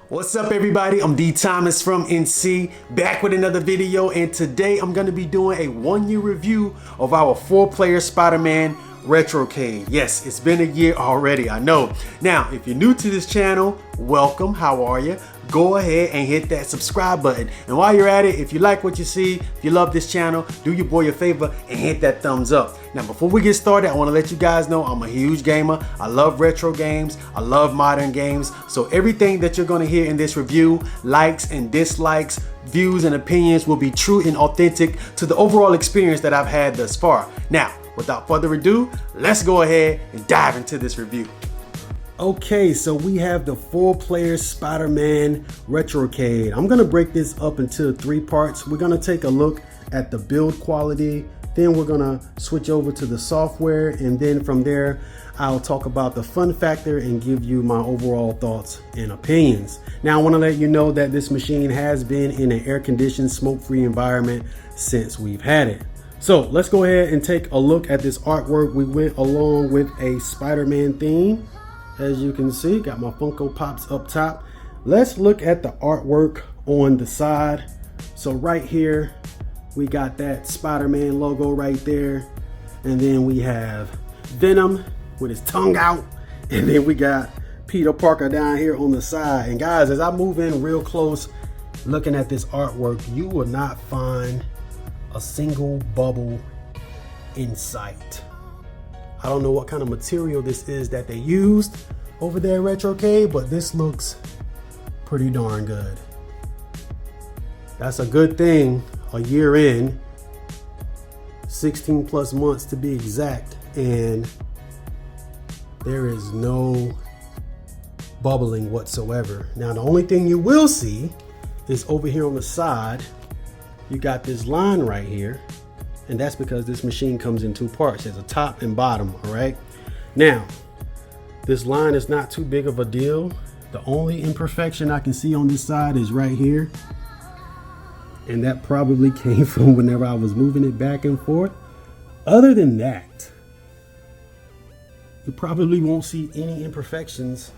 What's up everybody, I'm DThomasFromNC, back with another video, and today I'm going to be doing a 1-year review of our 4-player Spider-Man Retro-Cade. Yes, it's been a year already, I know. Now, if you're new to this channel, welcome, how are you? Go ahead and hit that subscribe button. And while you're at it, if you like what you see, if you love this channel, do your boy a favor and hit that thumbs up. Now, before we get started, I want to let you guys know I'm a huge gamer. I love retro games. I love modern games. So everything that you're going to hear in this review, likes and dislikes, views and opinions will be true and authentic to the overall experience that I've had thus far. Now, without further ado, let's go ahead and dive into this review. Okay, so we have the 4-player Spider-Man Retro-Cade. I'm gonna break this up into 3 parts. We're gonna take a look at the build quality, then we're gonna switch over to the software, and then from there, I'll talk about the fun factor and give you my overall thoughts and opinions. Now, I wanna let you know that this machine has been in an air-conditioned, smoke-free environment since we've had it. So let's go ahead and take a look at this artwork. We went along with a Spider-Man theme. As you can see, got my Funko Pops up top. Let's look at the artwork on the side. So right here, we got that Spider-Man logo right there. And then we have Venom with his tongue out. And then we got Peter Parker down here on the side. And guys, as I move in real close, looking at this artwork, you will not find a single bubble in sight. I don't know what kind of material this is that they used over there at Retro-Cade, but this looks pretty darn good. That's a good thing, a year in, 16 plus months to be exact, and there is no bubbling whatsoever. Now, the only thing you will see is over here on the side, you got this line right here. And that's because this machine comes in 2 parts. There's a top and bottom, all right? Now, this line is not too big of a deal. The only imperfection I can see on this side is right here. And that probably came from whenever I was moving it back and forth. Other than that, you probably won't see any imperfections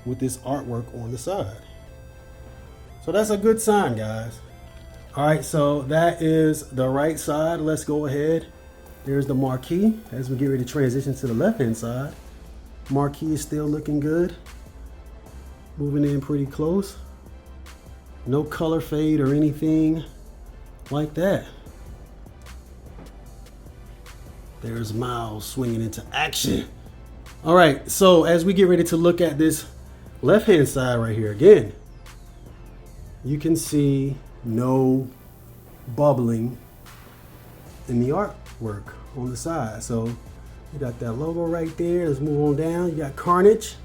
with this artwork on the side. So that's a good sign, guys. All right, so that is the right side. Let's go ahead. There's the Marquee as we get ready to transition to the left-hand side. Marquee is still looking good. Moving in pretty close. No color fade or anything like that. There's Miles swinging into action. All right, so as we get ready to look at this left-hand side right here again, you can see no bubbling in the artwork on the side. So you got that logo right there. Let's move on down. You got Carnage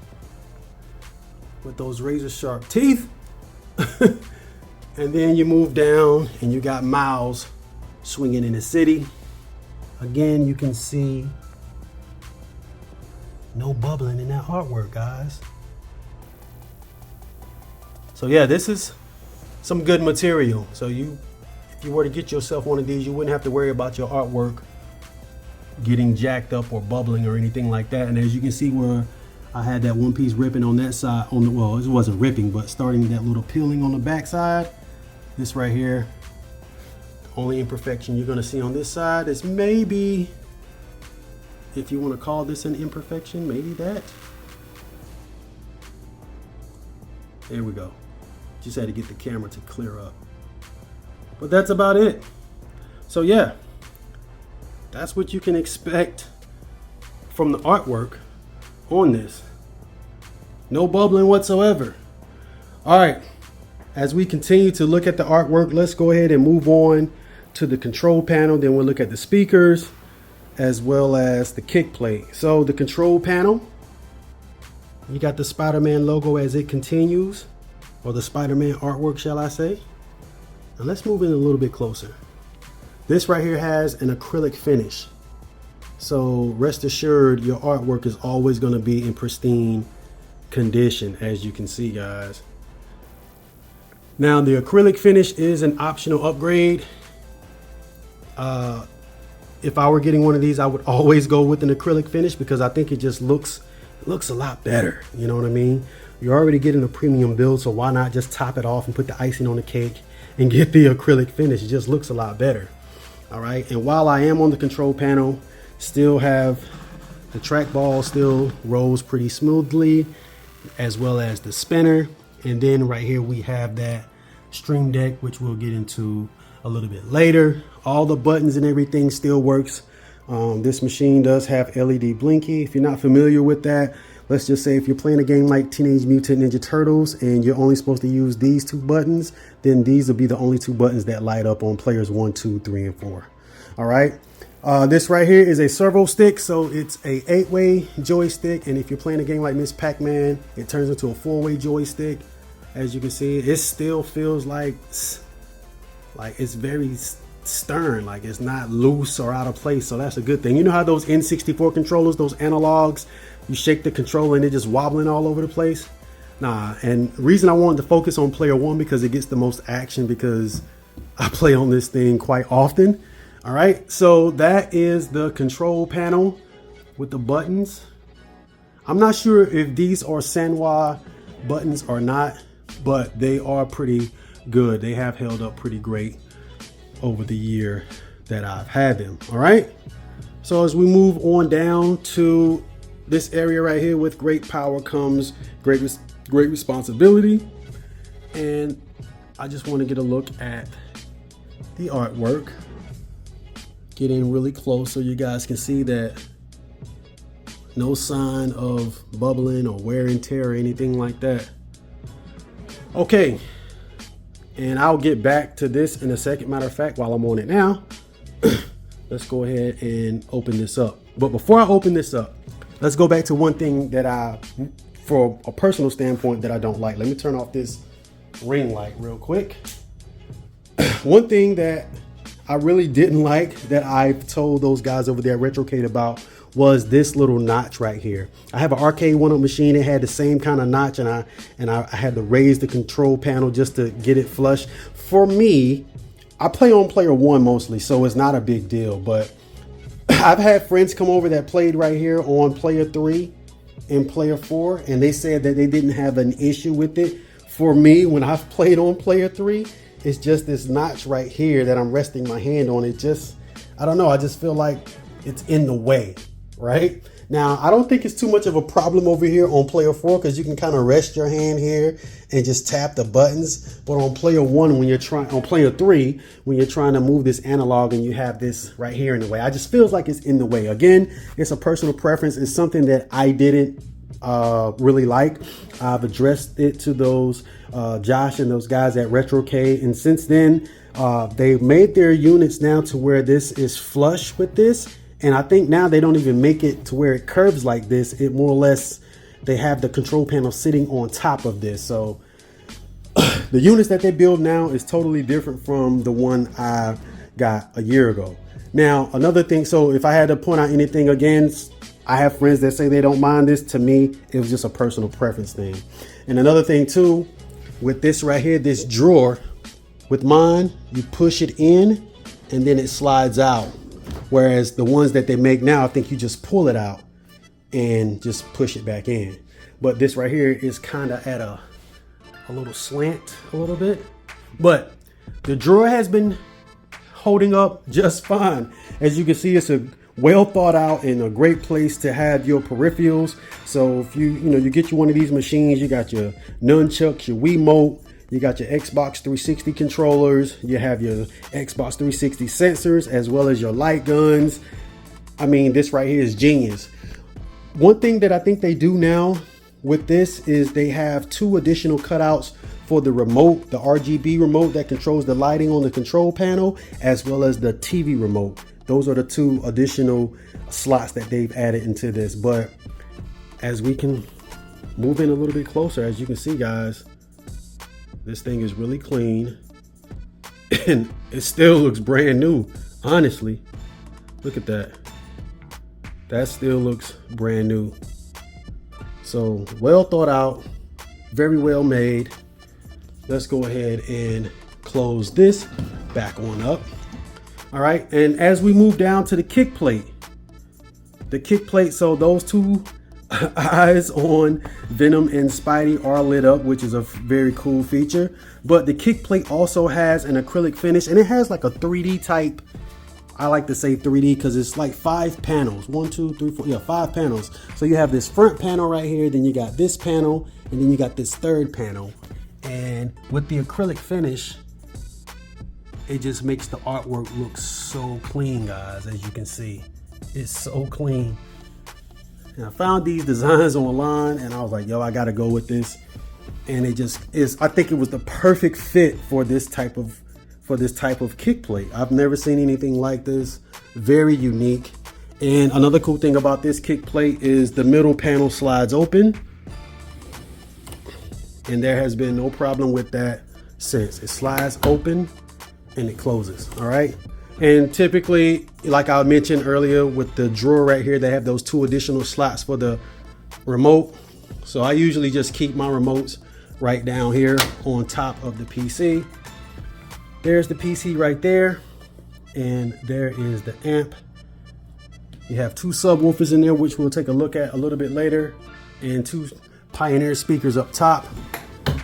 with those razor sharp teeth. And then you move down and you got Miles swinging in the city. Again, you can see no bubbling in that artwork, guys. So yeah, this is some good material. So if you were to get yourself one of these, you wouldn't have to worry about your artwork getting jacked up or bubbling or anything like that. And as you can see where I had that one piece ripping on that side, well, it wasn't ripping, but starting that little peeling on the back side. This right here, the only imperfection you're gonna see on this side is maybe, if you wanna call this an imperfection, maybe that. There we go. Just had to get the camera to clear up. But that's about it. So yeah, that's what you can expect from the artwork on this. No bubbling whatsoever. All right, as we continue to look at the artwork, let's go ahead and move on to the control panel. Then we'll look at the speakers as well as the kick plate. So the control panel, you got the Spider-Man logo as it continues, or the Spider-Man artwork, shall I say. Now let's move in a little bit closer. This right here has an acrylic finish. So rest assured, your artwork is always gonna be in pristine condition, as you can see, guys. Now the acrylic finish is an optional upgrade. If I were getting one of these, I would always go with an acrylic finish because I think it just looks a lot better. You know what I mean? You're already getting a premium build, so why not just top it off and put the icing on the cake and get the acrylic finish? It just looks a lot better. All right, and while I am on the control panel, still have the trackball still rolls pretty smoothly, as well as the spinner. And then right here we have that Stream Deck, which we'll get into a little bit later. All the buttons and everything still works. This machine does have LED blinky. If you're not familiar with that, let's just say if you're playing a game like Teenage Mutant Ninja Turtles and you're only supposed to use these two buttons, then these will be the only two buttons that light up on players 1, 2, 3, and 4. All right. This right here is a servo stick, so it's a 8-way joystick, and if you're playing a game like Miss Pac-Man, it turns into a 4-way joystick. As you can see, it still feels like it's very stern, like it's not loose or out of place, so that's a good thing. You know how those N64 controllers, those analogs, you shake the controller and they're just wobbling all over the place? Nah, and the reason I wanted to focus on player 1 because it gets the most action, because I play on this thing quite often. All right, so that is the control panel with the buttons. I'm not sure if these are Sanwa buttons or not, but they are pretty good. They have held up pretty great over the year that I've had them. All right, so as we move on down to this area right here, with great power comes great responsibility. And I just want to get a look at the artwork. Get in really close so you guys can see that no sign of bubbling or wear and tear or anything like that. Okay, and I'll get back to this in a second. Matter of fact, while I'm on it now, let's go ahead and open this up. But before I open this up, let's go back to one thing that for a personal standpoint, that I don't like. Let me turn off this ring light real quick. One thing that I really didn't like, that I've told those guys over there at Retro-Cade about, was this little notch right here. I have an arcade one-up machine. It had the same kind of notch, and I had to raise the control panel just to get it flush. For me, I play on player 1 mostly, so it's not a big deal, but I've had friends come over that played right here on player 3 and player 4, and they said that they didn't have an issue with it. For me, when I've played on player 3, it's just this notch right here that I'm resting my hand on. It just, I don't know, I just feel like it's in the way, right? Now, I don't think it's too much of a problem over here on player 4, because you can kind of rest your hand here and just tap the buttons. But on player 1, on player 3, when you're trying to move this analog and you have this right here in the way, I just feels like it's in the way. Again, it's a personal preference. It's something that I didn't really like. I've addressed it to those Josh and those guys at Retro-Cade, and since then they've made their units now to where this is flush with this, and I think now they don't even make it to where it curves like this. It more or less, they have the control panel sitting on top of this. So the units that they build now is totally different from the one I got a year ago. Now, another thing, so if I had to point out anything against, I have friends that say they don't mind this. To me, it was just a personal preference thing. And another thing too, with this right here, this drawer, with mine, you push it in and then it slides out. Whereas the ones that they make now, I think you just pull it out and just push it back in. But this right here is kind of at a little slant a little bit. But the drawer has been holding up just fine. As you can see, it's a well thought out and a great place to have your peripherals. So if you get you one of these machines, you got your nunchucks, your Wiimote, you got your Xbox 360 controllers, you have your Xbox 360 sensors, as well as your light guns. I mean, this right here is genius. One thing that I think they do now with this is they have 2 additional cutouts for the remote, the RGB remote that controls the lighting on the control panel, as well as the TV remote. Those are the 2 additional slots that they've added into this. But as we can move in a little bit closer, as you can see, guys, this thing is really clean and it still looks brand new. Honestly, look at that. That still looks brand new. So well thought out, very well made. Let's go ahead and close this back on up. All right, and as we move down to the kick plate, so those 2 eyes on Venom and Spidey are lit up, which is a very cool feature. But the kick plate also has an acrylic finish, and it has like a 3D type. I like to say 3D because it's like 5 panels. 1, 2, 3, 4, yeah, 5 panels. So you have this front panel right here, then you got this panel, and then you got this third panel. And with the acrylic finish, it just makes the artwork look so clean, guys. As you can see, it's so clean. And I found these designs online, and I was like, yo, I gotta go with this. And it just is. I think it was the perfect fit for this type of kick plate. I've never seen anything like this. Very unique. And another cool thing about this kick plate is the middle panel slides open, and there has been no problem with that since. It slides open and it closes. All right. And typically, like I mentioned earlier, with the drawer right here, they have those 2 additional slots for the remote. So I usually just keep my remotes right down here on top of the PC. There's the PC right there, and there is the amp. You have 2 subwoofers in there, which we'll take a look at a little bit later, and 2 Pioneer speakers up top,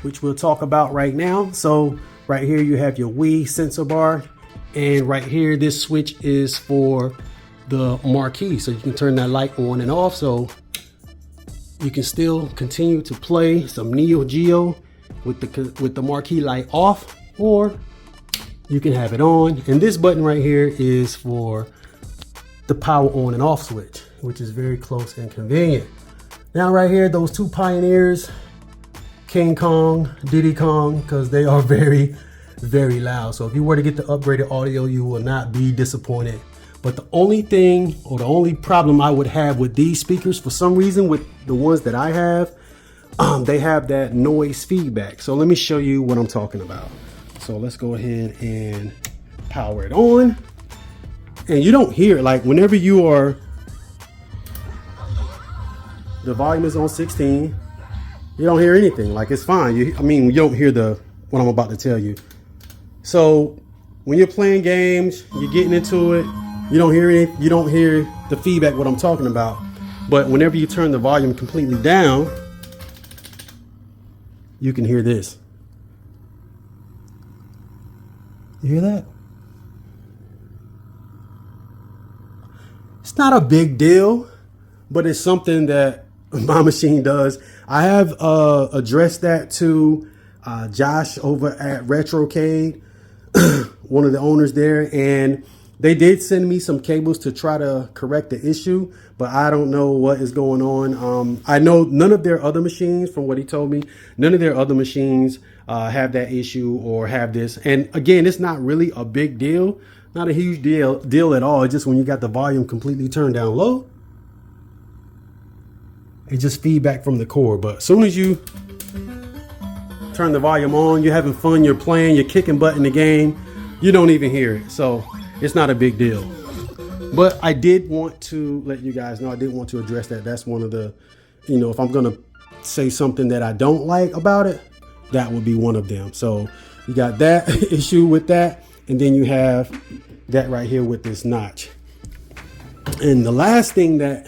which we'll talk about right now. So right here you have your Wii sensor bar, and right here this switch is for the Marquee, so you can turn that light on and off, so you can still continue to play some Neo Geo with the Marquee light off, or you can have it on. And this button right here is for the power on and off switch, which is very close and convenient. Now right here, those 2 Pioneers, King Kong, Diddy Kong, because they are very, very loud. So if you were to get the upgraded audio, you will not be disappointed. But the only thing, or the only problem I would have with these speakers, for some reason with the ones that I have, they have that noise feedback. So let me show you what I'm talking about. So let's go ahead and power it on. And you don't hear, like whenever you are, the volume is on 16, you don't hear anything. Like it's fine. You don't hear what I'm about to tell you. So when you're playing games, you're getting into it, you don't hear the feedback, what I'm talking about. But whenever you turn the volume completely down, you can hear this. You hear that? It's not a big deal, but it's something that my machine does. I have addressed that to Josh over at Retro-Cade, one of the owners there, and they did send me some cables to try to correct the issue, but I don't know what is going on. I know none of their other machines, from what he told me, none of their other machines have that issue or have this. And again, it's not really a big deal, not a huge deal at all. It's just when you got the volume completely turned down low, it just feedback from the cord. But as soon as you turn the volume on, you're having fun, you're playing, you're kicking butt in the game, you don't even hear it. So it's not a big deal. But I did want to let you guys know, I did want to address that. That's one of the, if I'm going to say something that I don't like about it, that would be one of them. So you got that issue with that. And then you have that right here with this notch. And the last thing that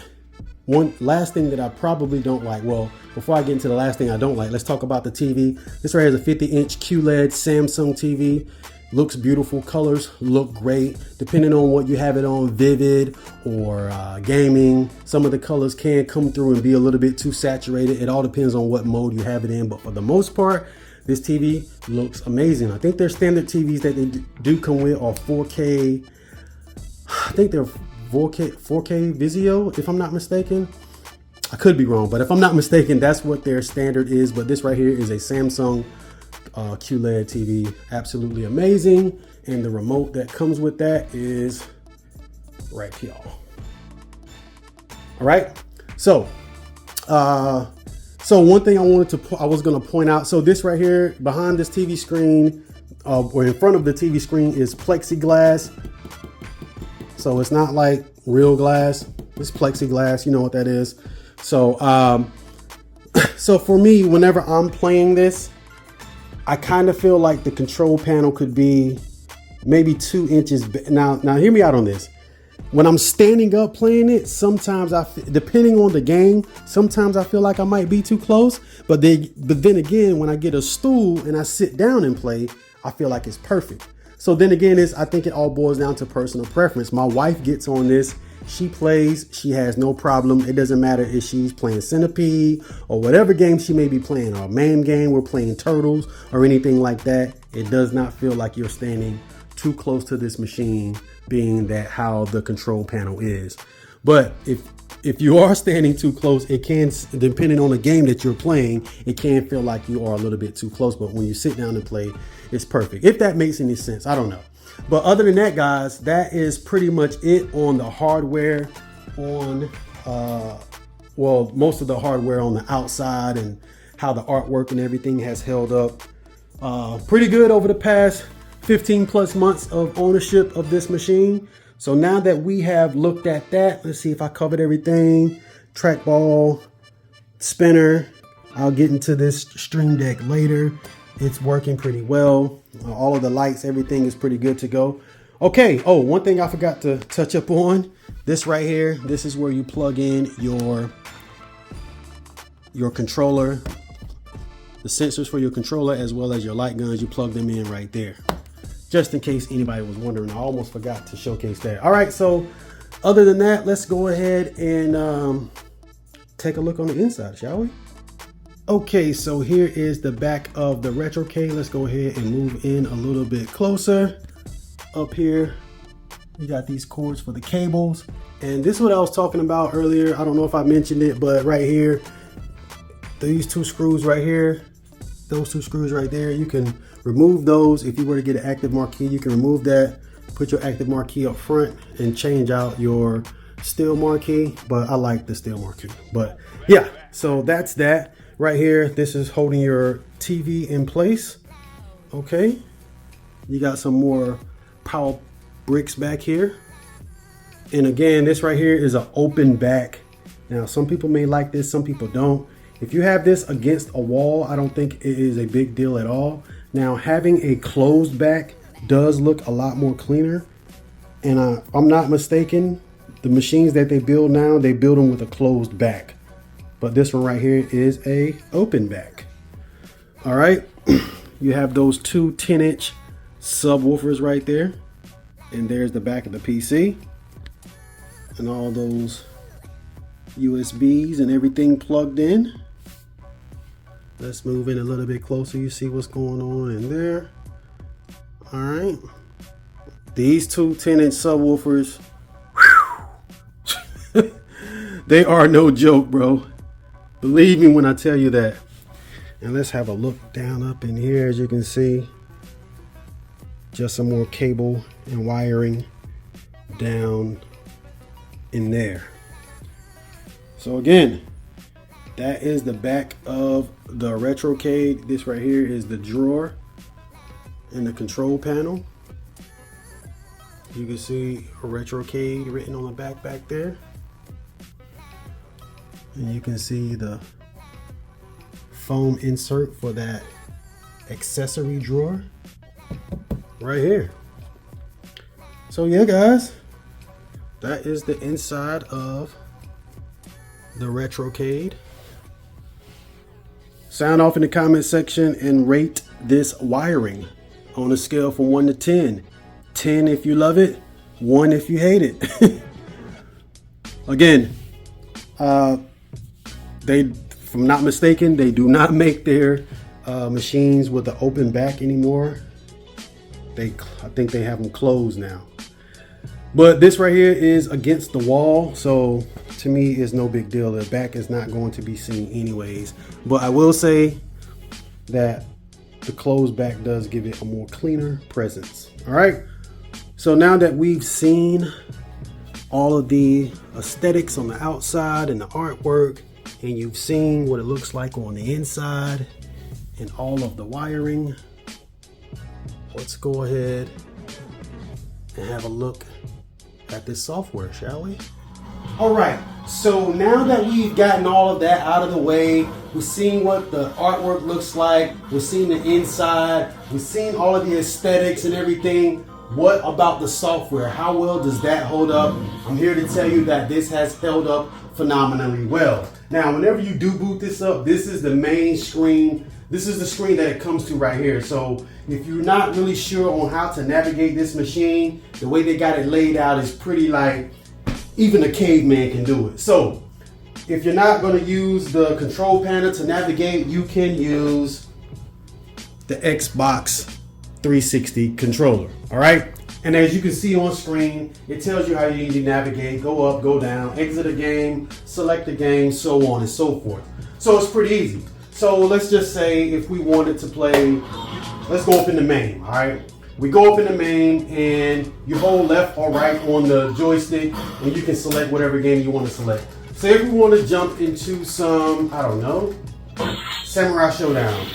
I probably don't like, well, before I get into the last thing I don't like, let's talk about the TV. This right here is a 50-inch QLED Samsung TV. Looks beautiful, colors look great. Depending on what you have it on, vivid or gaming, some of the colors can come through and be a little bit too saturated. It all depends on what mode you have it in, but for the most part, this TV looks amazing. I think their standard TVs that they do come with are 4K. I think they're 4K Vizio, if I'm not mistaken. I could be wrong, but if I'm not mistaken, that's what their standard is. But this right here is a Samsung QLED TV. Absolutely amazing. And the remote that comes with that is right here. All right. So one thing I was going to point out. So this right here behind this TV screen, or in front of the TV screen, is plexiglass. So it's not like real glass. It's plexiglass. You know what that is. So, so for me, whenever I'm playing this, I kind of feel like the control panel could be maybe 2 inches. Now hear me out on this. When I'm standing up playing it, sometimes depending on the game, sometimes I feel like I might be too close. But then again, when I get a stool and I sit down and play, I feel like it's perfect. So then again, I think it all boils down to personal preference. My wife gets on this. She plays. She has no problem. It doesn't matter if she's playing Centipede or whatever game she may be playing, or a main game, we're playing Turtles or anything like that. It does not feel like you're standing too close to this machine, being that how the control panel is. But if you are standing too close, it can, depending on the game that you're playing, it can feel like you are a little bit too close. But when you sit down and play, it's perfect. If that makes any sense, I don't know. But other than that, guys, that is pretty much it on the hardware, on well, most of the hardware on the outside, and how the artwork and everything has held up pretty good over the past 15 plus months of ownership of this machine. So now that we have looked at that, let's see if I covered everything. Trackball, spinner. I'll get into this Stream Deck later. It's working pretty well. All of the lights, everything is pretty good to go. Okay, oh, one thing I forgot to touch up on. This right here, this is where you plug in your controller, the sensors for your controller, as well as your light guns. You plug them in right there. Just in case anybody was wondering, I almost forgot to showcase that. All right, so other than that, let's go ahead and take a look on the inside, shall we? Okay, so here is the back of the Retro-Cade. Let's go ahead and move in a little bit closer. Up here, you got these cords for the cables. And this is what I was talking about earlier. I don't know if I mentioned it, but right here, these two screws right here, those two screws right there, you can remove those. If you were to get an active marquee, you can remove that, put your active marquee up front and change out your steel marquee. But I like the steel marquee. But yeah, so that's that. Right here, this is holding your TV in place. Okay, you got some more power bricks back here. And again, this right here is an open back. Now, some people may like this, some people don't. If you have this against a wall, I don't think it is a big deal at all. Now, having a closed back does look a lot more cleaner. And if I'm not mistaken, the machines that they build now, they build them with a closed back. But this one right here is a open back. All right, you have those two 10-inch subwoofers right there. And there's the back of the PC. And all those USBs and everything plugged in. Let's move in a little bit closer. You see what's going on in there. All right. These two 10-inch subwoofers, they are no joke, bro. Believe me when I tell you that. And let's have a look down up in here. As you can see, just some more cable and wiring down in there. So again, that is the back of the Retro-Cade. This right here is the drawer and the control panel. You can see a Retro-Cade written on the back there. And you can see the foam insert for that accessory drawer right here. So yeah, guys, that is the inside of the Retro-Cade. Sound off in the comment section and rate this wiring on a scale from 1 to 10. 10 if you love it, 1 if you hate it. Again, if I'm not mistaken, they do not make their machines with the open back anymore. I think they have them closed now. But this right here is against the wall, so to me it's no big deal. The back is not going to be seen anyways. But I will say that the closed back does give it a more cleaner presence. All right. So now that we've seen all of the aesthetics on the outside and the artwork, and you've seen what it looks like on the inside and all of the wiring, let's go ahead and have a look at this software, shall we? All right, so now that we've gotten all of that out of the way, we've seen what the artwork looks like, we've seen the inside, we've seen all of the aesthetics and everything, What about the software? How well does that hold up? I'm here to tell you that this has held up phenomenally well. Now, whenever you do boot this up, this is the main screen. This is the screen that it comes to right here. So if you're not really sure on how to navigate this machine, the way they got it laid out is pretty like even a caveman can do it. So if you're not going to use the control panel to navigate, you can use the Xbox 360 controller. All right. And as you can see on screen, it tells you how you need to navigate, go up, go down, exit a game, select a game, so on and so forth. So it's pretty easy. So let's just say if we wanted to play, let's go up in the main, all right? We go up in the main and you hold left or right on the joystick and you can select whatever game you want to select. Say if we want to jump into some, I don't know, Samurai Showdown.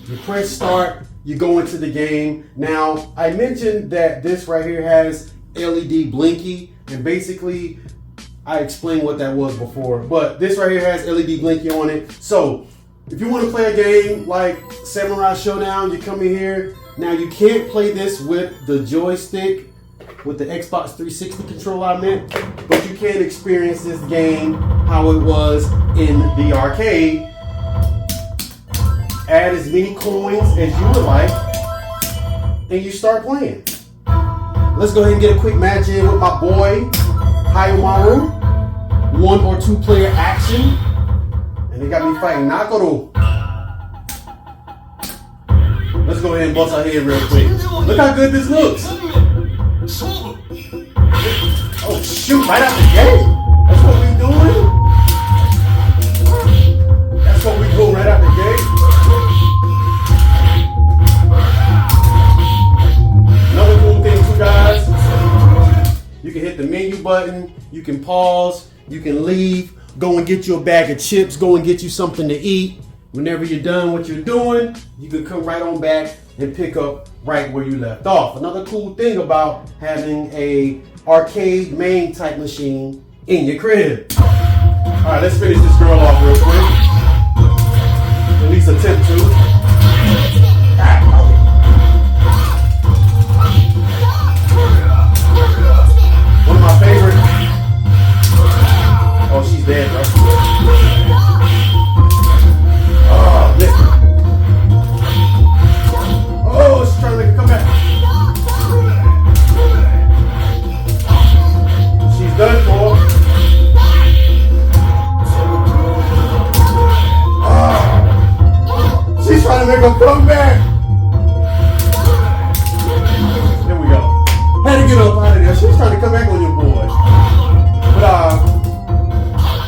You press start, you go into the game. Now, I mentioned that this right here has LED blinky, and basically I explained what that was before, but this right here has LED blinky on it. So if you want to play a game like Samurai Showdown, you come in here. Now you can't play this with the joystick, with the Xbox 360 controller I meant, but you can experience this game how it was in the arcade. Add as many coins as you would like, and you start playing. Let's go ahead and get a quick match in with my boy, Hayamaru. 1 or 2 player action. And they got me fighting Nakoro. Let's go ahead and bust our head real quick. Look how good this looks. Oh shoot, right out the gate. That's what we doing? That's what we do right out the gate. Another cool thing too, guys. You can hit the menu button, you can pause, you can leave, go and get you a bag of chips, go and get you something to eat. Whenever you're done what you're doing, you can come right on back and pick up right where you left off. Another cool thing about having a arcade main type machine in your crib. All right, let's finish this girl off real quick. At least attempt to. One of my favorite. Oh, she's dead, bro. Oh, listen. Oh, she's trying to make her come back. She's done for. Oh, she's trying to make her come back. There we go. Had to get up out of there. She's trying to come back on your boy. But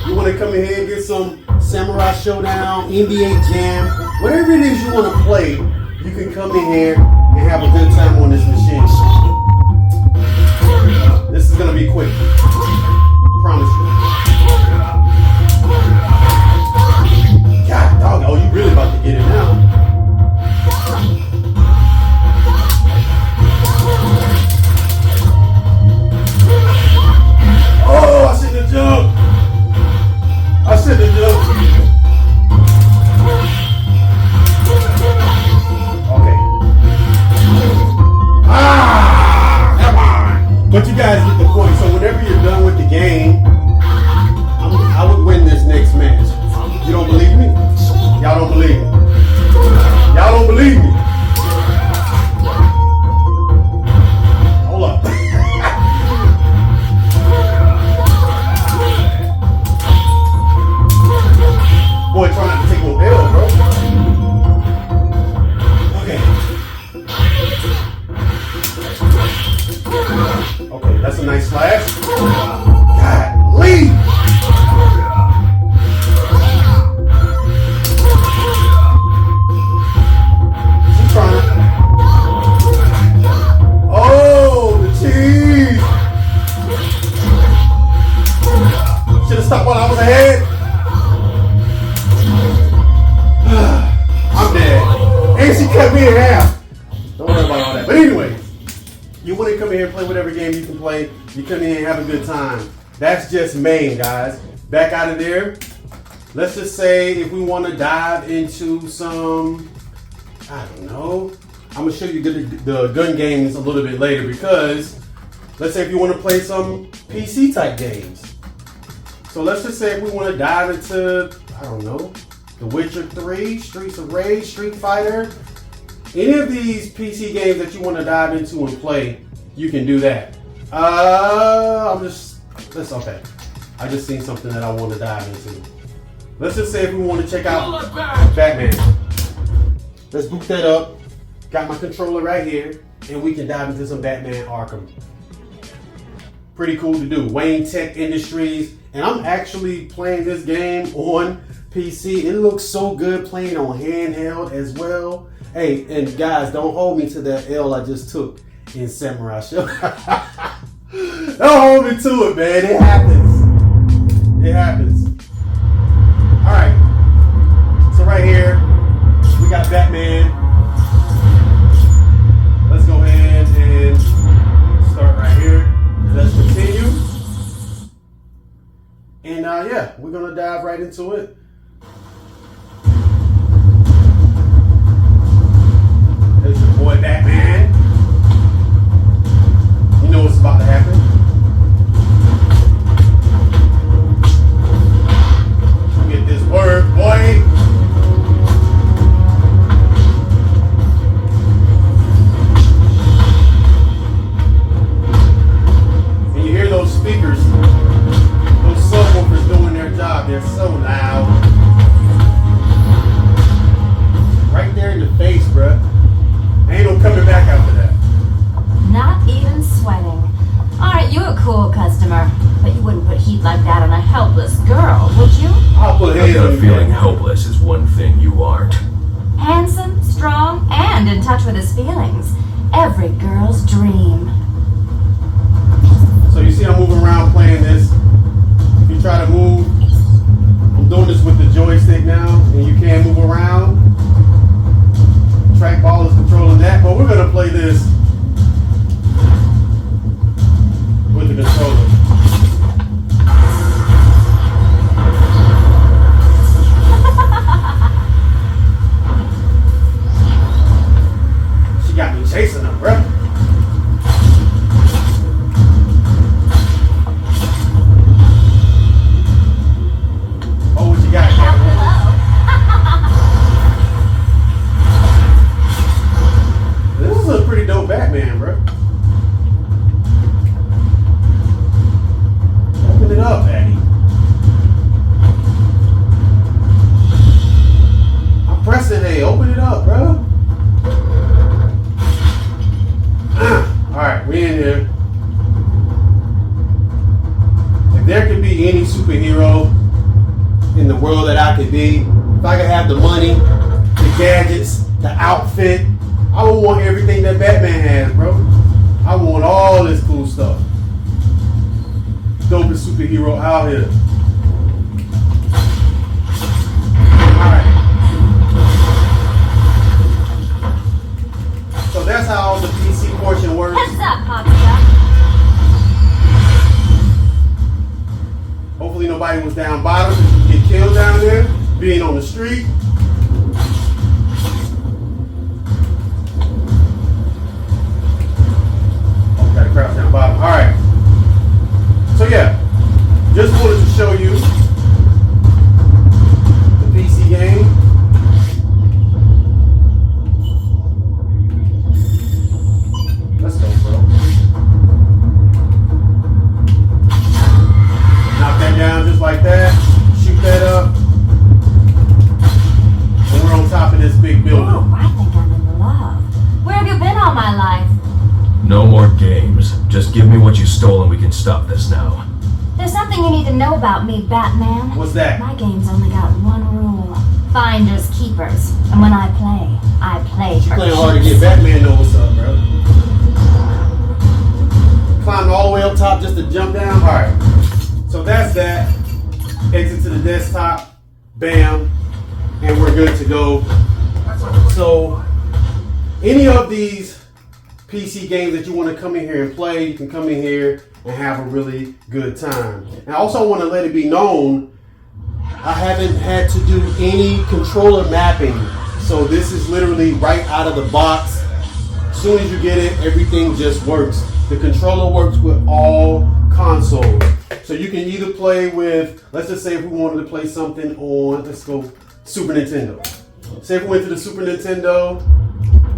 you want to come in here and get some Samurai Showdown, NBA Jam, whatever it is you want to play, you can come in here and have a good time on this machine. This is going to be quick. Promise you. God dog, oh, you really about to get it now. Oh, I shouldn't have jumped. I shouldn't have jumped. Okay. Come on. But you guys get the point. So whenever you're done with the game, I would win this next match. You don't believe me? Y'all don't believe me? Y'all don't believe me? Hold up. Boy, try not to take no L, bro. Okay. Okay, that's a nice slash. Golly! She's trying. Oh, the cheese! Should have stopped while I was ahead. I'm dead. And she cut me in half. Don't worry about all that. But anyway, you want to come in here and play whatever game you can play. You come in here and have a good time. That's just main, guys. Back out of there. Let's just say if we want to dive into some, I don't know. I'm gonna show you the gun games a little bit later because let's say if you want to play some PC type games. So let's just say if we want to dive into, I don't know, The Witcher 3, Streets of Rage, Street Fighter, any of these PC games that you want to dive into and play, you can do that. Okay. I just seen something that I want to dive into. Let's just say if we want to check out Batman. Let's boot that up. Got my controller right here, and we can dive into some Batman Arkham. Pretty cool to do. Wayne Tech Industries, and I'm actually playing this game on PC. It looks so good playing on handheld as well. Hey, and guys, don't hold me to that L I just took in Samurai Show. Don't hold me to it, man. It happens. It happens. All right. So right here, we got Batman. Let's go ahead and start right here. Let's continue. And yeah, we're gonna dive right into it. There's your boy Batman. You know what's about to happen. Get this word, boy. And you hear those speakers, those subwoofers doing their job. They're so loud. Right there in the face, bruh. Ain't no coming back after that. Not even sweating. Aren't you a cool customer? But you wouldn't put heat like that on a helpless girl, would you? I'll put I got a feeling helpless is one thing you aren't. Handsome, strong, and in touch with his feelings. Every girl's dream. So you see I'm moving around playing this. If you try to move, I'm doing this with the joystick now, and you can't move around. Trackball is controlling that, but we're gonna play this with the controller. She got me chasing her, bro. Oh, what you got, Captain? This is a pretty dope Batman, bro. Open it up, Eddie. I'm pressing A. Open it up, bro. Alright, we in here. If there could be any superhero in the world that I could be, if I could have the money, the gadgets, the outfit, I would want everything that Batman has, bro. I want all this cool stuff. Dopest superhero out here. Alright. So that's how the PC portion works. Heads up, Popsicle. Hopefully nobody was down bottom. You get killed down there, being on the street. Oh, got a crouch down bottom. Alright. So yeah, just wanted to show you the PC game. Let's go, bro. Knock that down just like that. Shoot that up. And we're on top of this big building. Oh, I think I'm in love. Where have you been all my life? No more games. Just give me what you stole and we can stop this now. There's something you need to know about me, Batman. What's that? My game's only got one rule. Finders keepers. And when I play You for playing hard to keeps. get Batman know what's up, bro. Climbed all the way up top just to jump down. Alright. So that's that. Exit to the desktop. Bam. And we're good to go. So any of these PC games that you want to come in here and play, you can come in here and have a really good time. And I also want to let it be known, I haven't had to do any controller mapping. So this is literally right out of the box. As soon as you get it, everything just works. The controller works with all consoles. So you can either play with, let's just say if we wanted to play something on, let's go Super Nintendo. Say if we went to the Super Nintendo,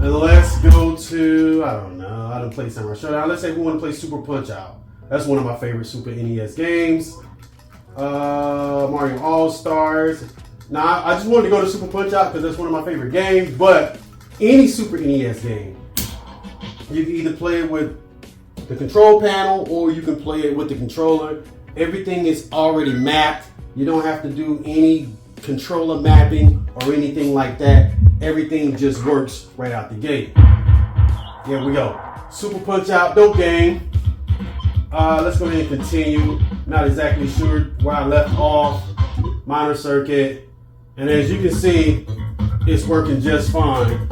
and let's go to, I don't know, I done played Samurai Showdown. Let's say we want to play Super Punch-Out. That's one of my favorite Super NES games. Mario All-Stars. Now, I just wanted to go to Super Punch-Out because that's one of my favorite games, but any Super NES game, you can either play it with the control panel or you can play it with the controller. Everything is already mapped. You don't have to do any controller mapping or anything like that. Everything just works right out the gate. Here we go. Super Punch-Out, dope game. Let's go ahead and continue. Not exactly sure where I left off. Minor circuit. And as you can see, it's working just fine.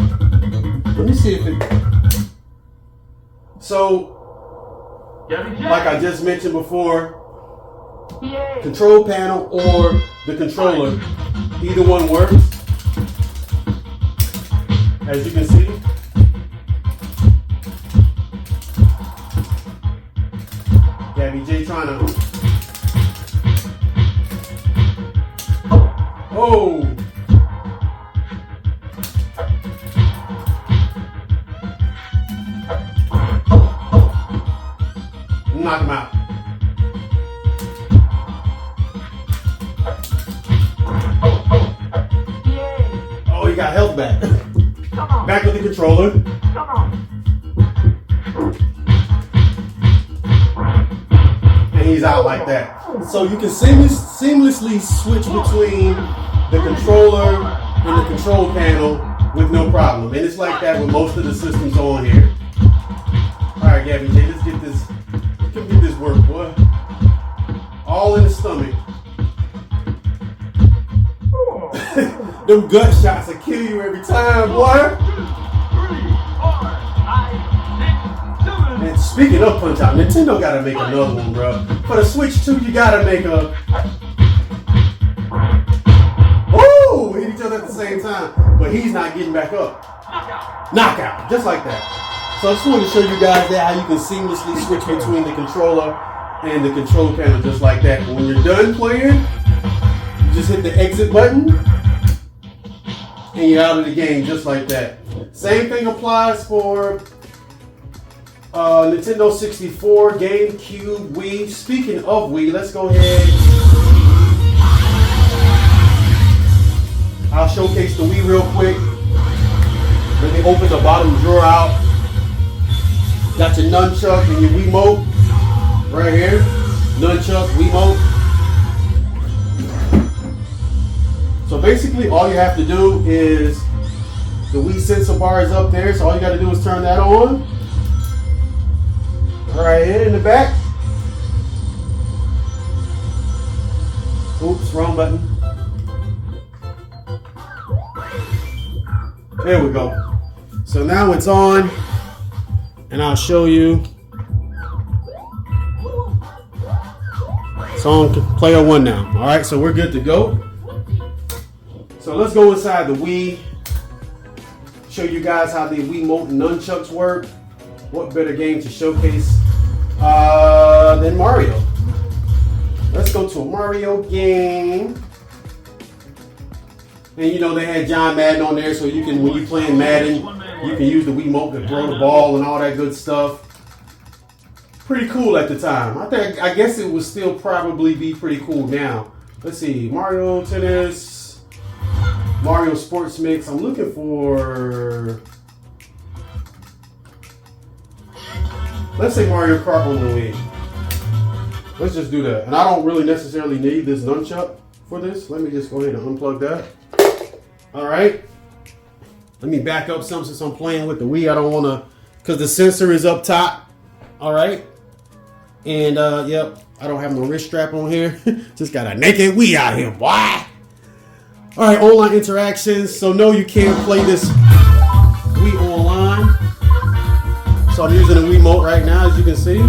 Let me see if it... So, like I just mentioned before, control panel or the controller, either one works. As you can see. Gabby J trying to... Oh! Knock him out. Oh, he got health back. Back with the controller. And he's out like that. So you can seamlessly switch between the controller and the control panel with no problem. And it's like that with most of the systems on here. Alright, Gabby J, let's get this. Come get this work, boy. All in the stomach. Them gut shots will kill you every time, boy. And speaking of Punch Out, Nintendo gotta make another one, bro. For the Switch 2, you gotta make a... Oh, hit each other at the same time. But he's not getting back up. Knockout, just like that. So I just wanted to show you guys that how you can seamlessly switch between the controller and the control panel just like that. But when you're done playing, you just hit the exit button and you're out of the game just like that. Same thing applies for Nintendo 64, GameCube, Wii. Speaking of Wii, let's go ahead. I'll showcase the Wii real quick. Let me open the bottom drawer out. Got your nunchuck and your Wiimote right here. Nunchuck, Wiimote. So basically all you have to do is, the Wii sensor bar is up there, so all you got to do is turn that on. Right here in the back. Oops, wrong button. There we go. So now it's on, and I'll show you. It's on player one now. All right, so we're good to go. So let's go inside the Wii. Show you guys how the Wiimote and nunchucks work. What better game to showcase than Mario? Let's go to a Mario game. And you know they had John Madden on there, so you can, when you're playing Madden, you can use the Wiimote to throw the ball and all that good stuff. Pretty cool at the time. I guess it would still probably be pretty cool now. Let's see, Mario Tennis, Mario Sports Mix. I'm looking for, let's say Mario Kart on the Wii. Let's just do that. And I don't really necessarily need this nunchuck for this. Let me just go ahead and unplug that. All right. Let me back up some since I'm playing with the Wii. I don't want to, because the sensor is up top. All right. And yep, I don't have no wrist strap on here. Just got a naked Wii out here, boy. All right, online interactions. So no, you can't play this Wii online. So I'm using the Wiimote right now, as you can see.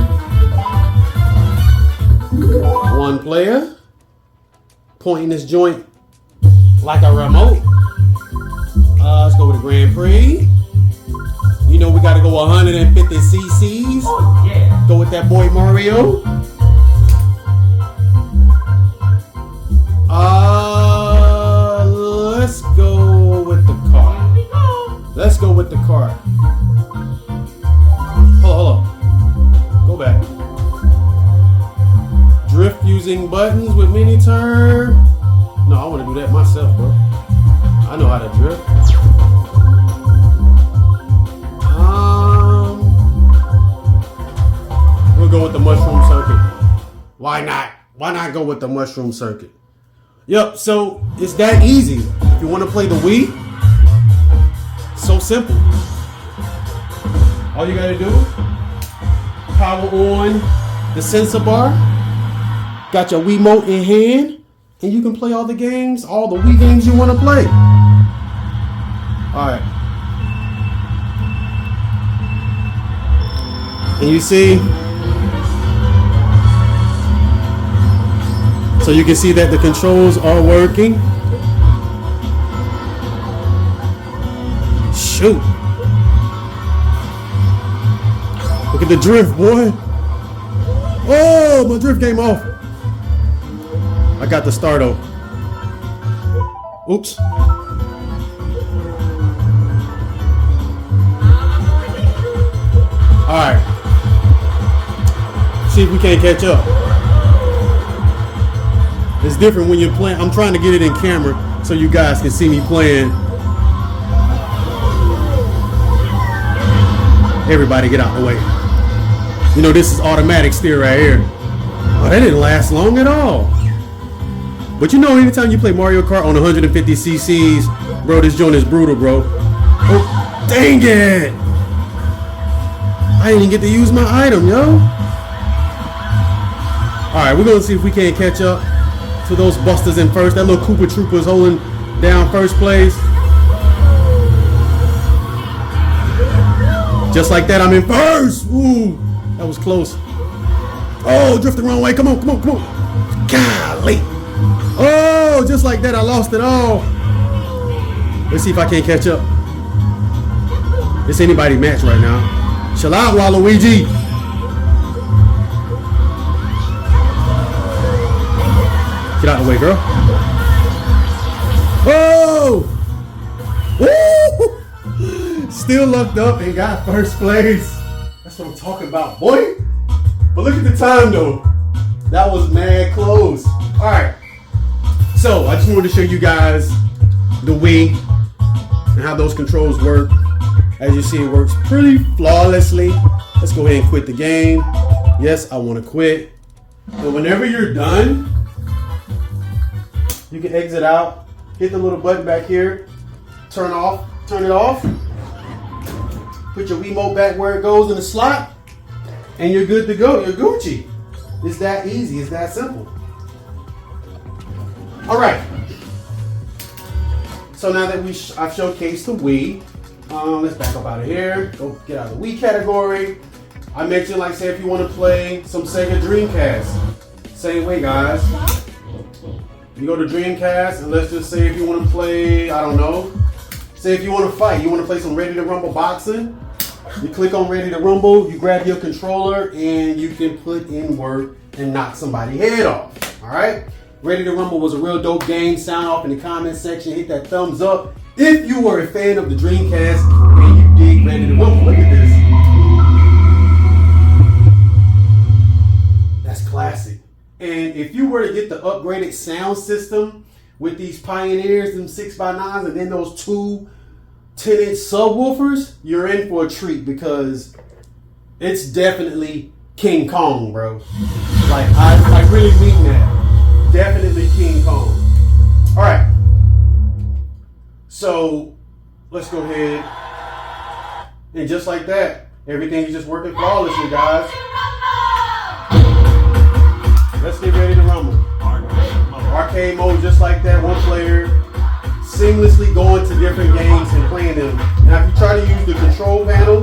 One player. Pointing this joint like a remote. Let's go with the Grand Prix. You know we got Gotta go 150 cc's. Oh, yeah. Go with that boy Mario. Let's go with the car. Let's go with the car. Hold on. Go back. Drift using buttons with mini turn. No, I want to do that myself, bro. I know how to drift. We'll go with the mushroom circuit. Why not? Why not go with the mushroom circuit? Yep, so it's that easy. If you want to play the Wii, so simple. All you gotta do, power on the sensor bar, got your Wiimote in hand, and you can play all the games, all the Wii games you want to play. Alright. And you see, so you can see that the controls are working. Shoot. Look at the drift, boy. Oh, my drift came off. I got the starto. Oops. Alright. See if we can't catch up. It's different when you're playing. I'm trying to get it in camera so you guys can see me playing. Everybody get out the way. You know, this is automatic steer right here. Oh, that didn't last long at all. But you know, anytime you play Mario Kart on 150 cc's, bro, this joint is brutal, bro. Oh, dang it. I didn't even get to use my item, yo. Alright, we're going to see if we can't catch up to those busters in first. That little Koopa Troopa's holding down first place. Just like that, I'm in first. Ooh, that was close. Oh, drifting the wrong way. Come on, come on, come on. Golly. Oh, just like that, I lost it all. Let's see if I can't catch up. It's anybody match right now. Chill out, Waluigi. Get out of the way, girl. Oh! Woo! Still looked up and got first place. That's what I'm talking about, boy. But look at the time, though. That was mad close. All right. So I just wanted to show you guys the Wii and how those controls work. As you see, it works pretty flawlessly. Let's go ahead and quit the game. Yes, I want to quit. But whenever you're done, you can exit out, hit the little button back here, turn it off, put your Wiimote back where it goes in the slot, and you're good to go. You're Gucci. It's that easy. It's that simple. All right. So now that I've showcased the Wii, let's back up out of here. Go get out of the Wii category. I mentioned, like, say if you want to play some Sega Dreamcast. Same way, guys. You go to Dreamcast, and let's just say if you want to play, I don't know, say if you want to fight, you want to play some Ready to Rumble boxing, you click on Ready to Rumble, you grab your controller, and you can put in work and knock somebody's head off. All right? Ready to Rumble was a real dope game. Sound off in the comment section. Hit that thumbs up if you were a fan of the Dreamcast and you dig Ready to Rumble. Look at this. That's classic. And if you were to get the upgraded sound system with these Pioneers, them 6x9s, and then those two 10-inch subwoofers, you're in for a treat because it's definitely King Kong, bro. Like, I really mean that. Definitely King Kong. All right. So let's go ahead. And just like that, everything is just working flawlessly, guys. Let's get ready to rumble. Arcade mode, just like that, one player, seamlessly going to different games and playing them. Now, if you try to use the control panel,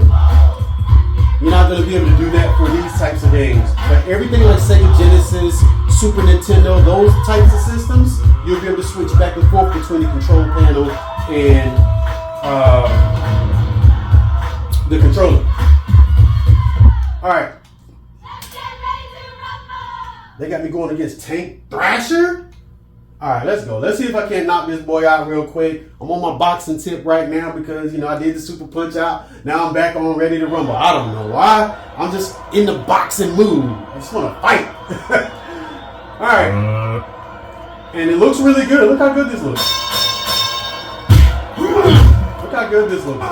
you're not going to be able to do that for these types of games. But everything like Sega Genesis, Super Nintendo, those types of systems, you'll be able to switch back and forth between the control panel and the controller. All right. They got me going against Tank Thrasher. All right, let's go. Let's see if I can knock this boy out real quick. I'm on my boxing tip right now because, you know, I did the super punch out. Now I'm back on ready to rumble. I don't know why. I'm just in the boxing mood. I just want to fight. All right. And it looks really good. Look how good this looks. Look how good this looks.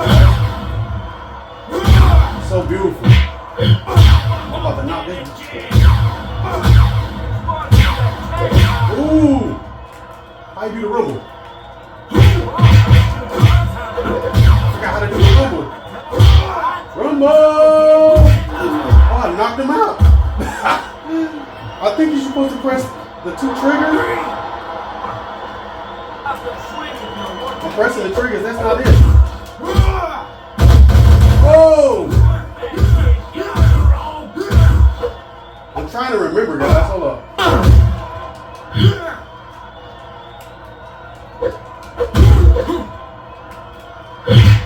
So beautiful. I'm about to knock this. Ooh. How you do the rumble? I forgot how to do the rumble. Rumble! Oh, I knocked him out. I think you're supposed to press the 2 triggers. I'm pressing the triggers, that's not it. Whoa! I'm trying to remember, guys. Hold up.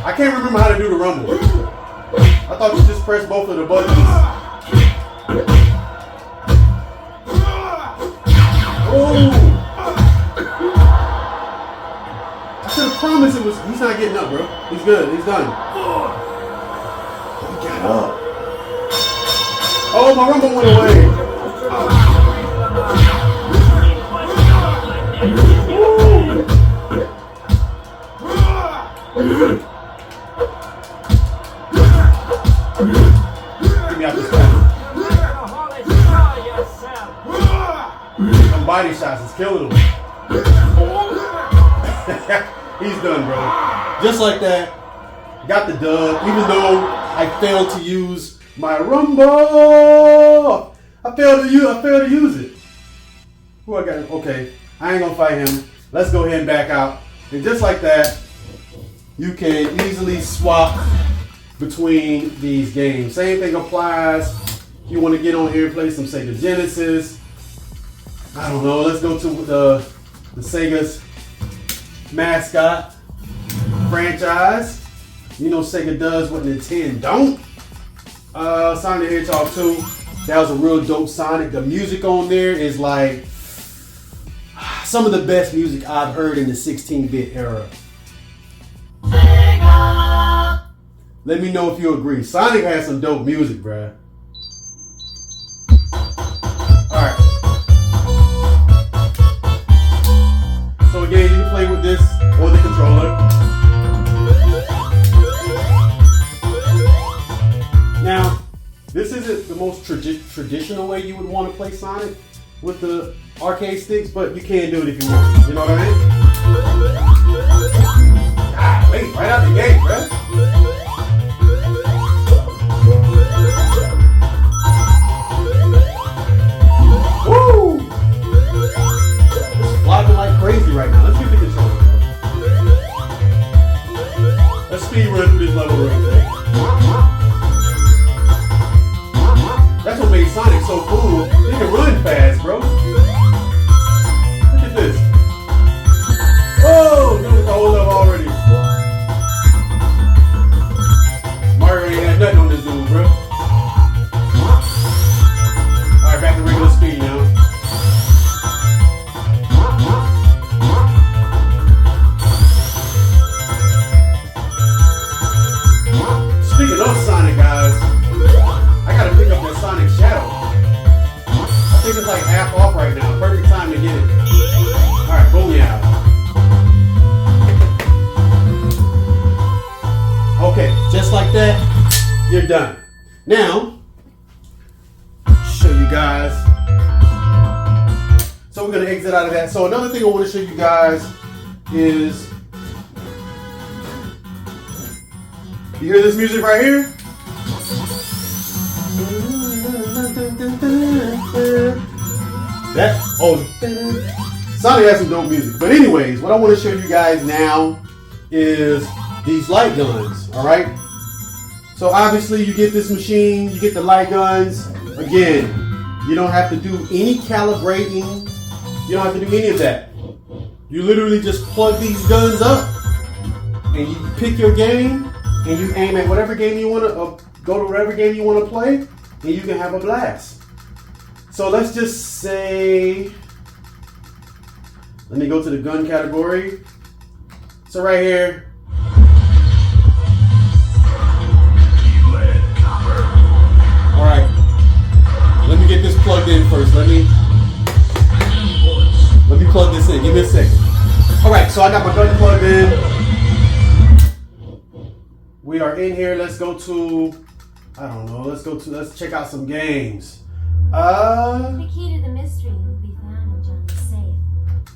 I can't remember how to do the rumble. I thought you just press both of the buttons. Oh! I should have promised it was. He's not getting up, bro. He's good. He's done. He got up. Oh, my rumble went away. Get me out this corner. Some body shots is killing him. He's done, bro. Just like that. Got the dub, even though I failed to use my rumble. I failed to use it. Who I got? Okay, I ain't gonna fight him. Let's go ahead and back out. And just like that, you can easily swap between these games. Same thing applies. If you want to get on here and play some Sega Genesis, I don't know. Let's go to the Sega's mascot franchise. You know Sega does what Nintendo don't. Sonic the Hedgehog 2. That was a real dope Sonic. The music on there is like some of the best music I've heard in the 16-bit era. Let me know if you agree. Sonic has some dope music, bruh. Alright. So again, you can play with this or the controller. Now, this isn't the most traditional way you would want to play Sonic with the arcade sticks, but you can do it if you want. You know what I mean? Ah, wait, right out the gate, bruh. Woo! It's flopping like crazy right now. Let's get the controller, bro. Let's speed run through this level real quick. That's what made Sonic so cool. He can run fast, bro. Look at this. Oh, doing the whole level already. Mario ain't had nothing on this dude, bro. Alright, back to regular speed now. Speaking of Sonic, guys, I gotta pick up that Sonic Shadow. I think it's like half off right now. Perfect time to get it. Alright, boom, yeah. Okay, just like that, you're done. Now, show you guys. So we're gonna exit out of that. So another thing I want to show you guys is, you hear this music right here? Sonic has some dope music. But anyways, what I want to show you guys now is these light guns, all right? So obviously you get this machine, you get the light guns. Again, you don't have to do any calibrating. You don't have to do any of that. You literally just plug these guns up and you pick your game and you aim at whatever game you want to go to whatever game you want to play, and you can have a blast. So let's just say, let me go to the gun category. So right here. All right. Let me get this plugged in first. Let me plug this in. Give me a second. All right, so I got my gun plugged in. We are in here. Let's go to, I don't know. Let's check out some games. The key to the mystery will be found in John's safe.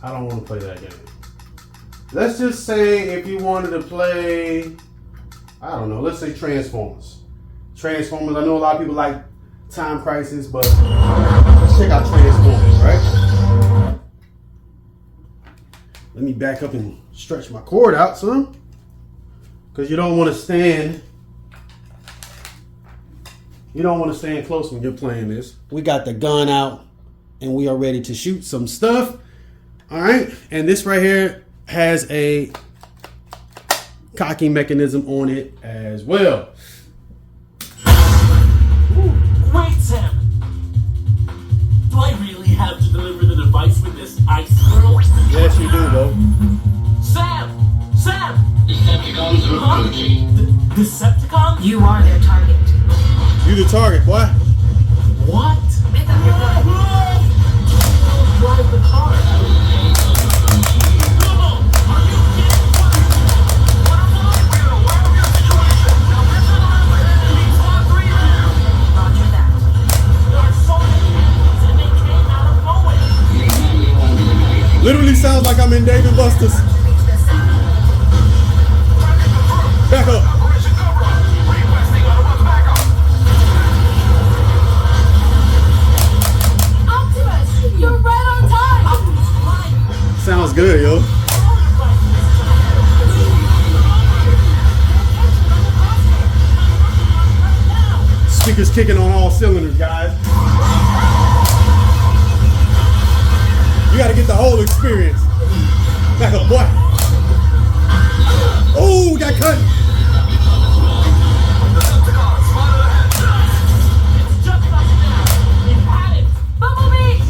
I don't want to play that game. Let's just say if you wanted to play, I don't know. Let's say Transformers. Transformers. I know a lot of people like Time Crisis, but let's check out Transformers, right? Let me back up and stretch my cord out some, because you don't want to stand. You don't want to stand close when you're playing this. We got the gun out, and we are ready to shoot some stuff. All right, and this right here has a cocking mechanism on it as well. Wait, Sam! Do I really have to deliver the device with this ice girl? Yes, you do, though. Sam! Sam! Decepticons recruiting. Decepticons? You are their target. You the target, boy. What? Pick up your gun. Drive the car. No! Are you kidding? What a fine we are aware of your situation. Now get to the highway. Need squad 3 there. Roger that. There are so many enemies and they came out of nowhere. Literally sounds like I'm in Dave and Buster's. Reach the center. Back up. Operation Cobra. Requesting automatic backup. Optimus, you're right on time. Sounds good, yo. Speakers kicking on all cylinders, guys. You gotta get the whole experience. Back up, boy. Oh, got cut. Decepticons, spotted ahead. It's just like that. You had it. Bumblebee!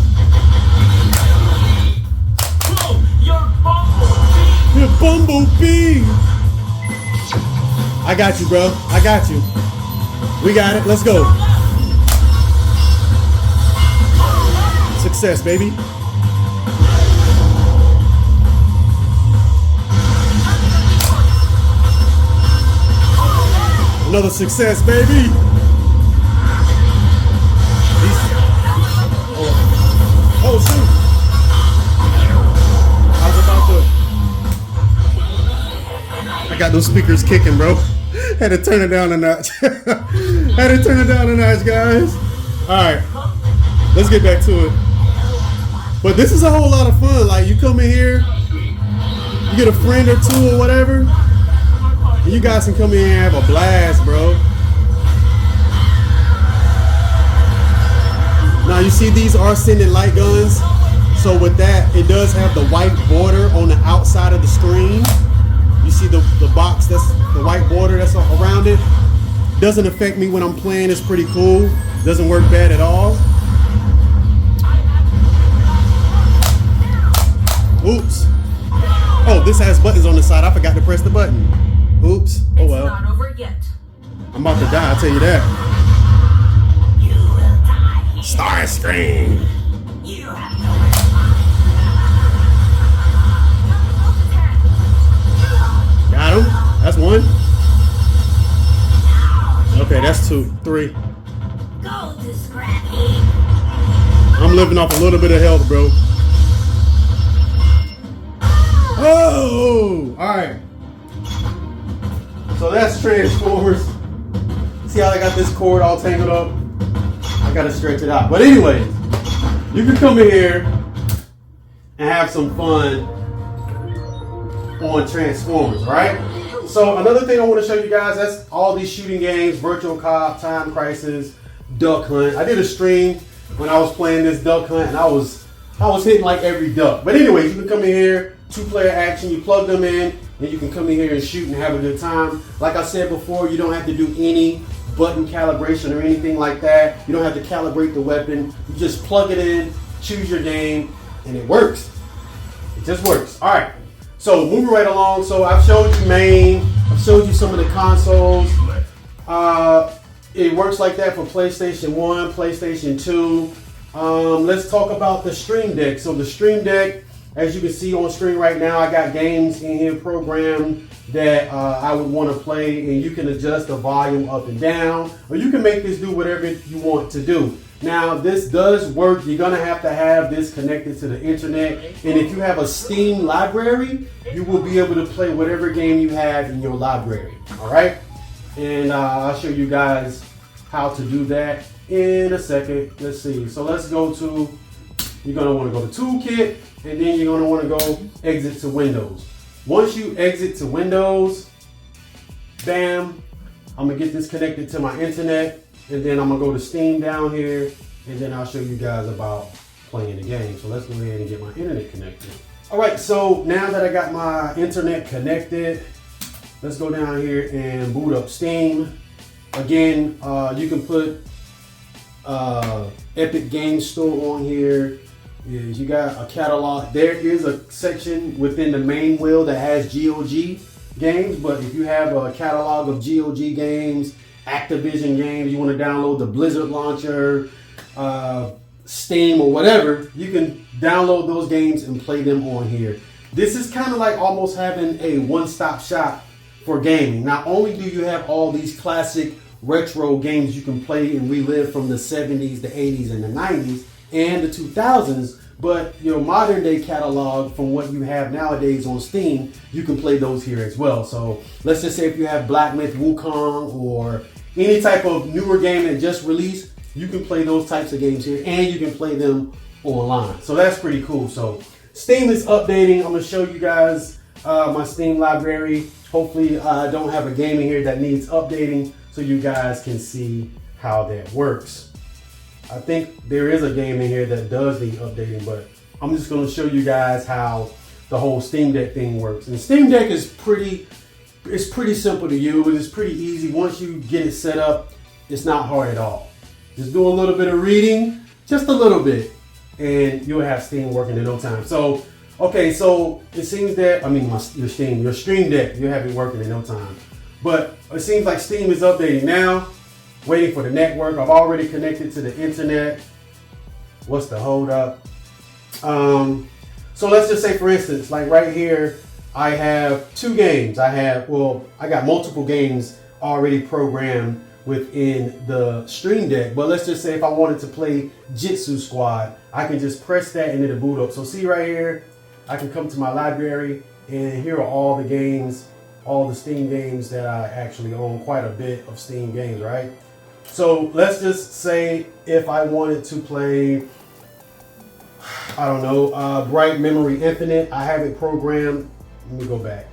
Whoa, you're Bumblebee. The Bumblebee. I got you, bro. I got you. We got it. Let's go. Success, baby. Another success, baby. Oh shoot. I was about to. I got those speakers kicking, bro. Had to turn it down a notch. Had to turn it down a notch, guys. Alright. Let's get back to it. But this is a whole lot of fun. Like, you come in here, you get a friend or two or whatever, and you guys can come in here and have a blast, bro. Now, you see these are sending light guns. So with that, it does have the white border on the outside of the screen. You see the box, that's the white border that's around it. Doesn't affect me when I'm playing. It's pretty cool. Doesn't work bad at all. Oops. Oh, this has buttons on the side. I forgot to press the button. Oops. Oh well. It's not over yet. I'm about to die, I'll tell you that. You will die. Star Screen. You have no Got him. That's one. Okay, that's two. Three. Go to Scrappy. I'm living off a little bit of health, bro. Oh! Alright. So that's Transformers. See how I got this cord all tangled up? I gotta stretch it out. But anyways, you can come in here and have some fun on Transformers, right? So another thing I want to show you guys, that's all these shooting games, Virtual Cop, Time Crisis, Duck Hunt. I did a stream when I was playing this Duck Hunt and I was hitting like every duck. But anyways, you can come in here, 2-player action, you plug them in, and you can come in here and shoot and have a good time. Like I said before, you don't have to do any button calibration or anything like that. You don't have to calibrate the weapon. You just plug it in, choose your game, and it works. It just works. All right. So moving right along. So I've showed you main. I've showed you some of the consoles. It works like that for PlayStation 1, PlayStation 2. Let's talk about the Stream Deck. So the Stream Deck, as you can see on screen right now, I got games in here programmed that I would want to play, and you can adjust the volume up and down, or you can make this do whatever you want to do. Now, this does work. You're going to have this connected to the internet, and if you have a Steam library, you will be able to play whatever game you have in your library. All right? And I'll show you guys how to do that in a second. Let's see. So let's go to, you're going to want to go to Toolkit, and then you're going to want to go exit to Windows. Once you exit to Windows, bam, I'm going to get this connected to my internet, and then I'm going to go to Steam down here, and then I'll show you guys about playing the game. So let's go ahead and get my internet connected. All right, so now that I got my internet connected, let's go down here and boot up Steam. Again, you can put Epic Games Store on here. You got a catalog. There is a section within the main wheel that has GOG games, but if you have a catalog of GOG games, Activision games, you want to download the Blizzard launcher, Steam or whatever, you can download those games and play them on here. This is kind of like almost having a one-stop shop for gaming. Not only do you have all these classic retro games you can play and relive from the 70s, the 80s, and the 90s, and the 2000s, but your modern day catalog from what you have nowadays on Steam, you can play those here as well. So let's just say if you have Black Myth Wukong or any type of newer game that just released, you can play those types of games here, and you can play them online. So that's pretty cool. So Steam is updating. I'm gonna show you guys my Steam library. Hopefully I don't have a game in here that needs updating, so you guys can see how that works. I think there is a game in here that does need updating, but I'm just going to show you guys how the whole Steam Deck thing works. And Steam Deck is pretty simple to use. It's pretty easy. Once you get it set up, it's not hard at all. Just do a little bit of reading, just a little bit, and you'll have Steam working in no time. So, okay, so it seems that, your Stream Deck, you'll have it working in no time. But it seems like Steam is updating now. Waiting for the network. I've already connected to the internet. What's the hold up? So let's just say, for instance, like right here, I have two games. I got multiple games already programmed within the Stream Deck. But let's just say if I wanted to play Jitsu Squad, I can just press that and it'll boot up. So see right here, I can come to my library, and here are all the games, all the Steam games that I actually own. Quite a bit of Steam games, right? So let's just say if I wanted to play, I don't know, Bright Memory Infinite, I have it programmed. Let me go back.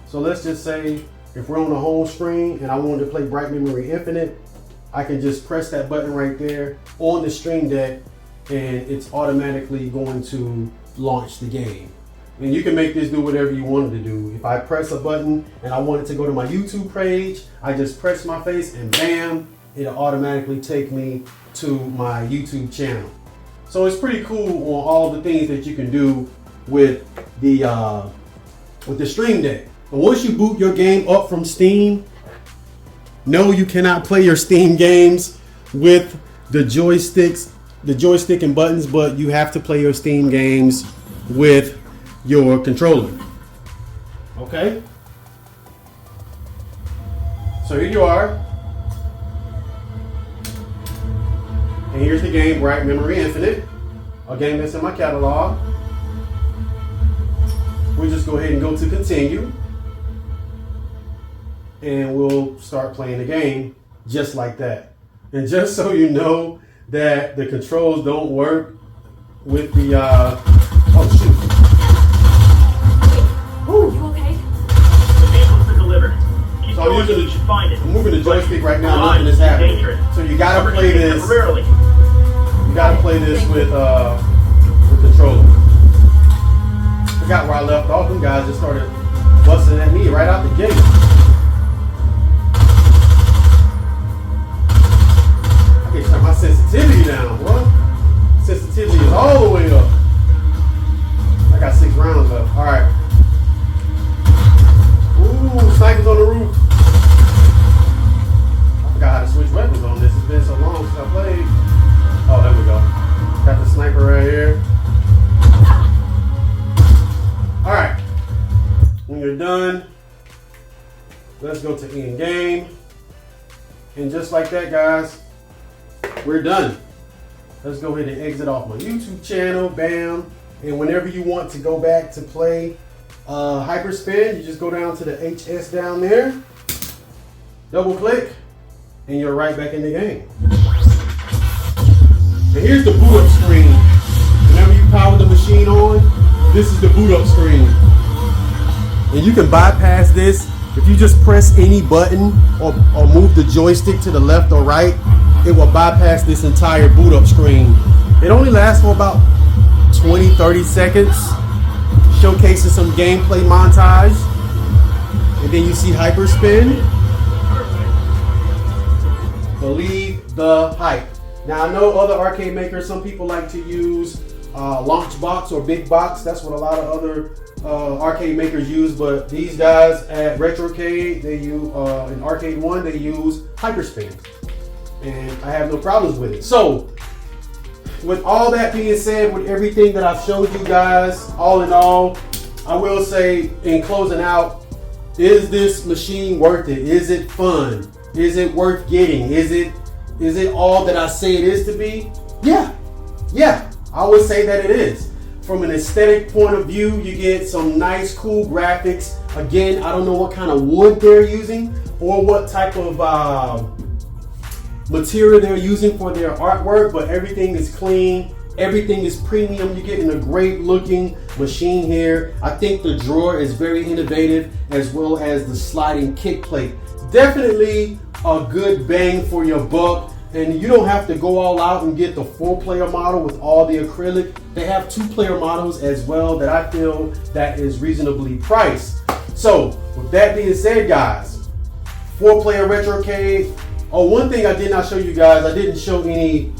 So let's just say if we're on the home screen and I wanted to play Bright Memory Infinite, I can just press that button right there on the Stream Deck, and it's automatically going to launch the game. And you can make this do whatever you want it to do. If I press a button and I want it to go to my YouTube page, I just press my face and bam, it'll automatically take me to my YouTube channel. So it's pretty cool on all the things that you can do with the Stream Deck. And once you boot your game up from Steam, no, you cannot play your Steam games with the joystick and buttons, but you have to play your Steam games with your controller. Okay? So here you are. And here's the game, Bright Memory Infinite, a game that's in my catalog. We'll just go ahead and go to continue. And we'll start playing the game just like that. And just so you know that the controls don't work with the, oh shoot. Woo. You okay? The vehicle's been delivered. Keep So I'm going, using you should find it. I'm moving the joystick right now, Line, nothing is happening. dangerous. So you gotta play this. Temporarily. You gotta play this with controller. Forgot where I left off. Them guys just started busting at me right out the gate. I can turn my sensitivity down, bro. Sensitivity is all the way up. I got 6 rounds left. All right. Ooh, snipers on the roof. I forgot how to switch weapons on this. It's been so long since I played. Oh, there we go. Got the sniper right here. All right. When you're done, let's go to end game. And just like that, guys, we're done. Let's go ahead and exit off my YouTube channel. Bam. And whenever you want to go back to play Hyperspin, you just go down to the HS down there, double click, and you're right back in the game. And here's the boot up screen. Whenever you power the machine on, this is the boot up screen. And you can bypass this. If you just press any button or move the joystick to the left or right, it will bypass this entire boot up screen. It only lasts for about 20-30 seconds, showcasing some gameplay montage, and then you see Hyperspin. Believe the hype. Now I know other arcade makers, some people like to use launch box or big box. That's what a lot of other arcade makers use, but these guys at Retro-Cade, they use in Arcade 1, they use Hyperspin, and I have no problems with it. So with all that being said, with everything that I've showed you guys, all in all, I will say in closing out, is this machine worth it? Is it fun? Is it worth getting? Is it all that I say it is to be? Yeah, I would say that it is. From an aesthetic point of view, you get some nice, cool graphics. Again, I don't know what kind of wood they're using or what type of material they're using for their artwork, but everything is clean, everything is premium. You're getting a great looking machine here. I think the drawer is very innovative, as well as the sliding kick plate. Definitely a good bang for your buck, and you don't have to go all out and get the 4-player model with all the acrylic. They have 2-player models as well that I feel that is reasonably priced. So with that being said, guys, 4-player Retro-Cade. Oh, one thing I did not show you guys, I didn't show any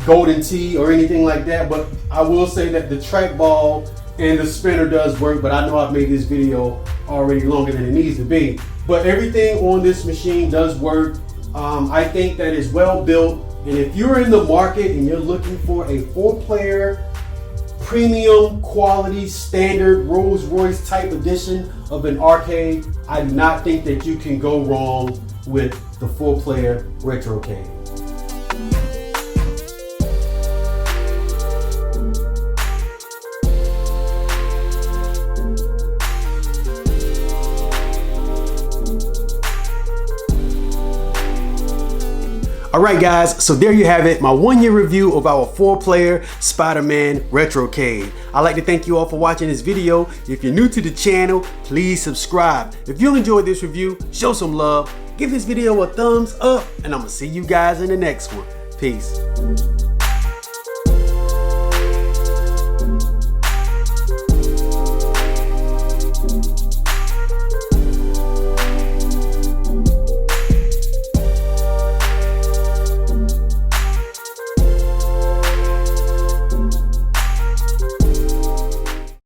golden tee or anything like that, but I will say that the trackball and the spinner does work, but I know I've made this video already longer than it needs to be. But everything on this machine does work. I think that it's well built, and if you're in the market and you're looking for a 4-player premium quality standard Rolls Royce type edition of an arcade, I do not think that you can go wrong with the 4-player Retro-Cade. Alright guys, so there you have it, my 1-year review of our 4-player Spider-Man Retro-Cade. I'd like to thank you all for watching this video. If you're new to the channel, please subscribe. If you enjoyed this review, show some love, give this video a thumbs up, and I'm gonna see you guys in the next one. Peace.